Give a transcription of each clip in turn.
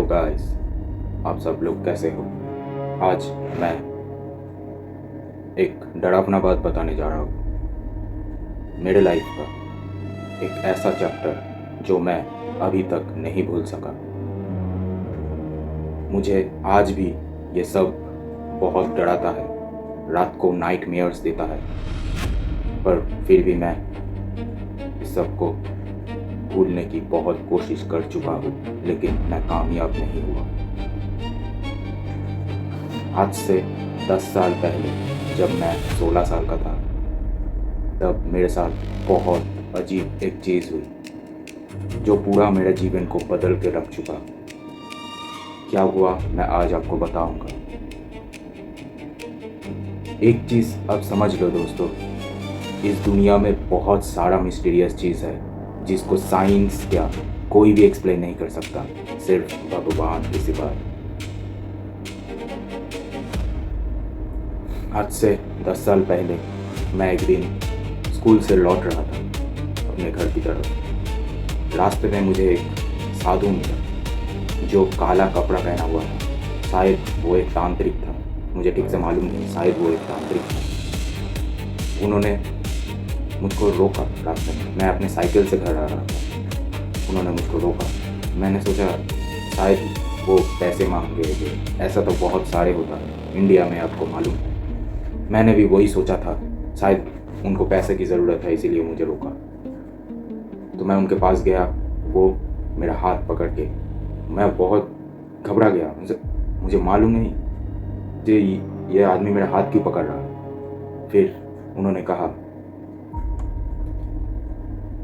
Guys, आप सब लोग कैसे हो। आज मैं एक डरावना बात बताने जा रहा हूँ। मेरे लाइफ का एक ऐसा चैप्टर जो मैं अभी तक नहीं भूल सका। मुझे आज भी ये सब बहुत डराता है, रात को नाइटमेयर्स देता है, पर फिर भी मैं इस सब को भूलने की बहुत कोशिश कर चुका हूँ, लेकिन मैं कामयाब नहीं हुआ। आज से 10 साल पहले जब मैं 16 साल का था, तब मेरे साथ बहुत अजीब एक चीज़ हुई जो पूरा मेरे जीवन को बदल के रख चुका। क्या हुआ मैं आज आपको बताऊंगा। एक चीज़ अब समझ लो दोस्तों, इस दुनिया में बहुत सारा मिस्टीरियस चीज़ है जिसको साइंस क्या कोई भी एक्सप्लेन नहीं कर सकता, सिर्फ भगवान के सिवा। आज से 10 साल पहले मैं एक दिन स्कूल से लौट रहा था अपने घर की तरफ। रास्ते में मुझे एक साधु मिला जो काला कपड़ा पहना हुआ था। शायद वो एक तांत्रिक था, मुझे ठीक से मालूम नहीं, शायद वो एक तांत्रिक था। उन्होंने मुझको रोका रास्ते में, मैं अपने साइकिल से घर आ रहा था। उन्होंने मुझको रोका। मैंने सोचा शायद वो पैसे मांगेंगे, ऐसा तो बहुत सारे होता है इंडिया में, आपको मालूम है। मैंने भी वही सोचा था, शायद उनको पैसे की ज़रूरत है इसीलिए मुझे रोका। तो मैं उनके पास गया, वो मेरा हाथ पकड़ के, मैं बहुत घबरा गया। मुझे मालूम नहीं कि ये आदमी मेरा हाथ क्यों पकड़ रहा है। फिर उन्होंने कहा,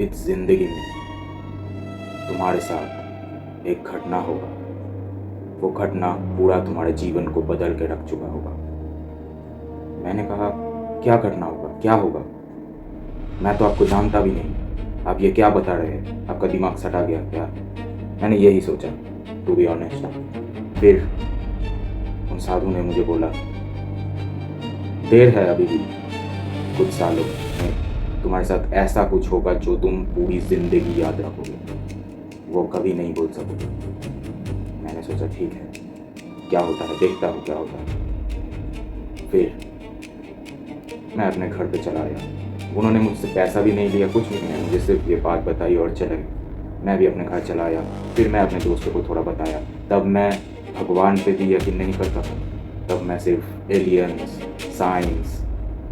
इस जिंदगी में तुम्हारे साथ एक घटना होगा, वो घटना पूरा तुम्हारे जीवन को बदल के रख चुका होगा। मैंने कहा, क्या घटना होगा, क्या होगा? मैं तो आपको जानता भी नहीं, आप ये क्या बता रहे हैं? आपका दिमाग सटा गया क्या? मैंने यही सोचा, टू बी ऑनेस्ट। फिर उन साधु ने मुझे बोला, देर है अभी भी, कुछ सालों में तुम्हारे साथ ऐसा कुछ होगा जो तुम पूरी जिंदगी याद रखोगे, वो कभी नहीं भूल सकोगे। मैंने सोचा ठीक है, क्या होता है देखता हूँ क्या होता है। फिर मैं अपने घर पे चला आया। उन्होंने मुझसे पैसा भी नहीं लिया, कुछ भी नहीं, मुझे सिर्फ ये बात बताई और चले गए। मैं भी अपने घर चला आया। फिर मैं अपने दोस्तों को थोड़ा बताया। तब मैं भगवान पे भी यकीन नहीं करता था, तब मैं सिर्फ एलियंस, साइंस,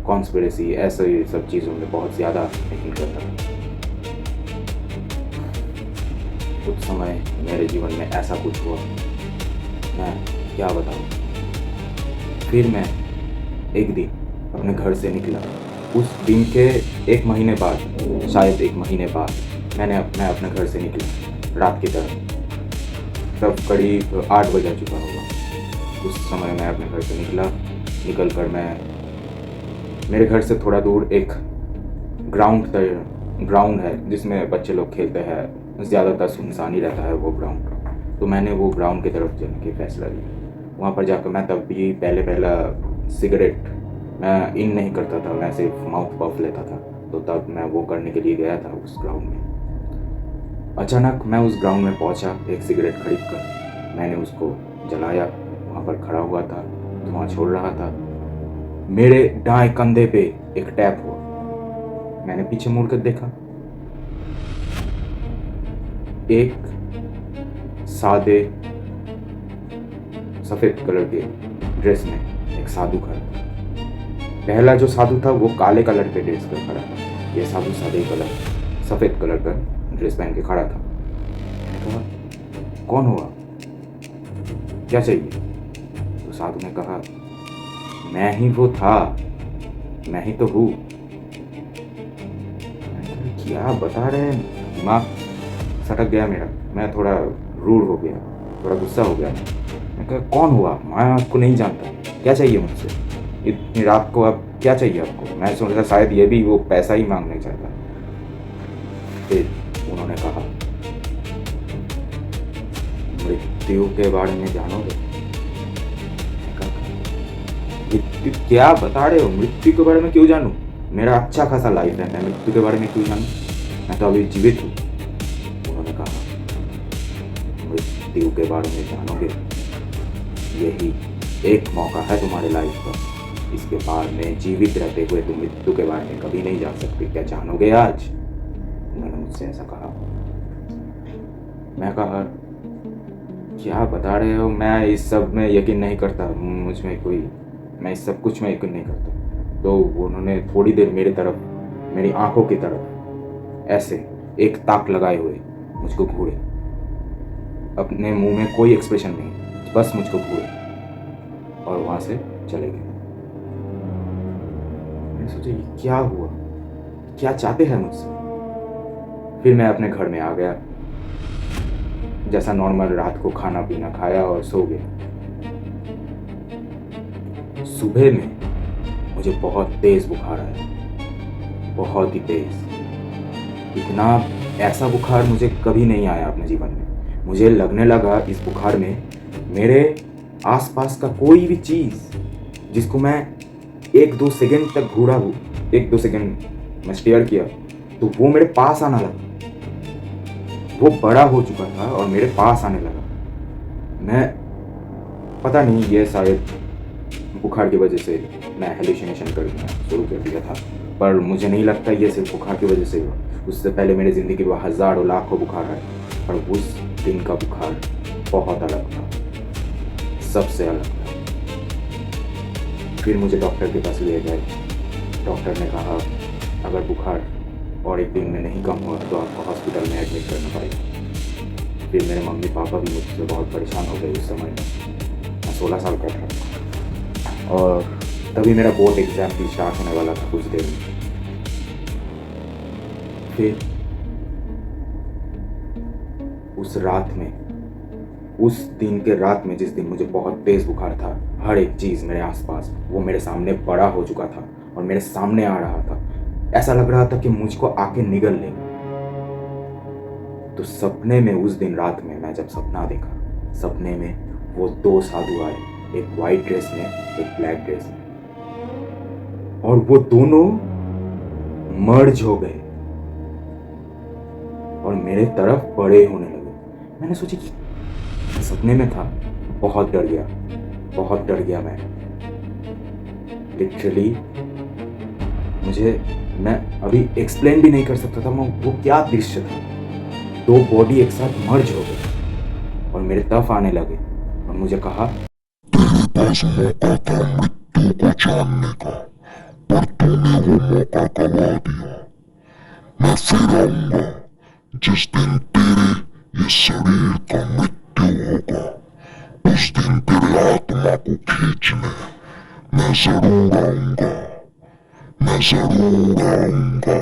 कॉन्स्पिरेसी, ऐसे सब चीज़ों में बहुत ज़्यादा यकीन करता था। कुछ समय मेरे जीवन में ऐसा कुछ हुआ, मैं क्या बताऊँ। फिर मैं एक दिन अपने घर से निकला। उस दिन के एक महीने बाद, शायद एक महीने बाद, मैं अपने घर से निकला रात की तरफ। तब करीब 8 बजा चुका होगा। उस समय मैं अपने घर से निकल कर मैं मेरे घर से थोड़ा दूर एक ग्राउंड है जिसमें बच्चे लोग खेलते हैं, ज़्यादातर सुनसान ही रहता है वो ग्राउंड। तो मैंने वो ग्राउंड की तरफ जाने की फैसला लिया। वहाँ पर जाकर मैं तब भी पहला सिगरेट मैं इन नहीं करता था, मैं सिर्फ माउथ पफ लेता था। तो तब मैं वो करने के लिए गया था उस ग्राउंड में। अचानक मैं उस ग्राउंड में पहुँचा, एक सिगरेट खरीद कर मैंने उसको जलाया। वहाँ पर खड़ा हुआ था, धुआं छोड़ रहा था। मेरे दाएं कंधे पे एक टैप हुआ। मैंने पीछे मुड़कर देखा, एक सादे सफेद कलर के ड्रेस में एक साधु खड़ा था। पहला जो साधु था वो काले कलर के ड्रेस पर खड़ा था, ये साधु सफेद कलर का ड्रेस पहन के खड़ा था। मैंने कहा, कौन हुआ, क्या चाहिए? तो साधु ने कहा, मैं ही वो था, मैं ही तो हूँ। क्या बता रहे हैं? दिमाग सटक गया मेरा, मैं थोड़ा रूड हो गया, थोड़ा गुस्सा हो गया। मैं कहा, कौन हुआ? मैं आपको नहीं जानता, क्या चाहिए मुझसे इतनी रात को? अब क्या चाहिए आपको? मैं सोच रहा शायद ये भी वो पैसा ही मांगने चाहता। फिर उन्होंने कहा, मृत्यु के बारे में जानोगे? मृत्यु क्या बता रहे हो? मृत्यु के बारे में क्यों जानूं? मेरा अच्छा खासा लाइफ है, मैं मृत्यु के बारे में क्यों जानूं? मैं तो अभी जीवित हूँ। उन्होंने कहा, मृत्यु के बारे में जानोगे। यही एक मौका है तुम्हारे लाइफ का, इसके बाद में जीवित रहते हुए तुम मृत्यु के बारे में कभी नहीं जान सकते। क्या जानोगे आज? उन्होंने मुझसे ऐसा कहा। मैं कहा, क्या बता रहे हो, मैं इस सब में यकीन नहीं करता, मैं इस सब कुछ में यकीन नहीं करता। तो उन्होंने थोड़ी देर मेरी तरफ, मेरी आंखों की तरफ ऐसे एक ताक लगाए हुए मुझको घूरे। अपने मुंह में कोई एक्सप्रेशन नहीं, बस मुझको घूरे और वहां से चले गए। मैंने सोचा ये क्या हुआ, क्या चाहते हैं मुझसे। फिर मैं अपने घर में आ गया, जैसा नॉर्मल रात को खाना पीना खाया और सो गया। सुबह में मुझे बहुत तेज बुखार आया, बहुत ही तेज। इतना ऐसा बुखार मुझे कभी नहीं आया अपने जीवन में। मुझे लगने लगा इस बुखार में मेरे आसपास का कोई भी चीज़ जिसको मैं 1-2 सेकंड तक घूरा हूँ, 1-2 सेकंड मैं स्टेयर किया, तो वो मेरे पास आना लगा। वो बड़ा हो चुका था और मेरे पास आने लगा। मैं पता नहीं, ये शायद बुखार की वजह से मैं हेलुसिनेशन करना शुरू कर दिया था, पर मुझे नहीं लगता ये सिर्फ बुखार की वजह से हुआ। उससे पहले मेरी ज़िंदगी में हज़ारों लाखों बुखार आए, पर उस दिन का बुखार बहुत अलग था, सबसे अलग था। फिर मुझे डॉक्टर के पास ले गए। डॉक्टर ने कहा अगर बुखार और 1 दिन में नहीं कम हुआ तो आपको हॉस्पिटल में एडमिट करना पड़ेगा। फिर मेरे मम्मी पापा भी मुझसे बहुत परेशान हो गए। उस समय में मैं 16 साल का था और तभी मेरा बोर्ड एग्ज़ाम भी स्टार्ट होने वाला था कुछ देर में। फिर उस रात में, उस दिन के रात में जिस दिन मुझे बहुत तेज़ बुखार था, हर एक चीज़ मेरे आसपास वो मेरे सामने बड़ा हो चुका था और मेरे सामने आ रहा था। ऐसा लग रहा था कि मुझको आके निगल लेगा। तो सपने में उस दिन रात में मैं जब सपना देखा, सपने में वो 2 साधु आए, एक वाइट ड्रेस में, एक ब्लैक ड्रेस में, और वो दोनों मर्ज हो गए और मेरे तरफ बड़े होने लगे। मैंने सोचा कि सपने में था। बहुत डर गया, बहुत डर गया मैं। लिटरली मैं अभी एक्सप्लेन भी नहीं कर सकता था वो क्या दृश्य था। 2 बॉडी एक साथ मर्ज हो गए और मेरे तरफ आने लगे और मुझे कहा, पास मौका था मृत्यु को जानने का, पर तूने वो मौका गवा दिया। मैं फिर आऊंगा जिस दिन तेरे ये शरीर का मृत्यु होगा। उस दिन तेरी आत्मा को खींचने मैं जरूर आऊंगा, मैं जरूर आऊंगा।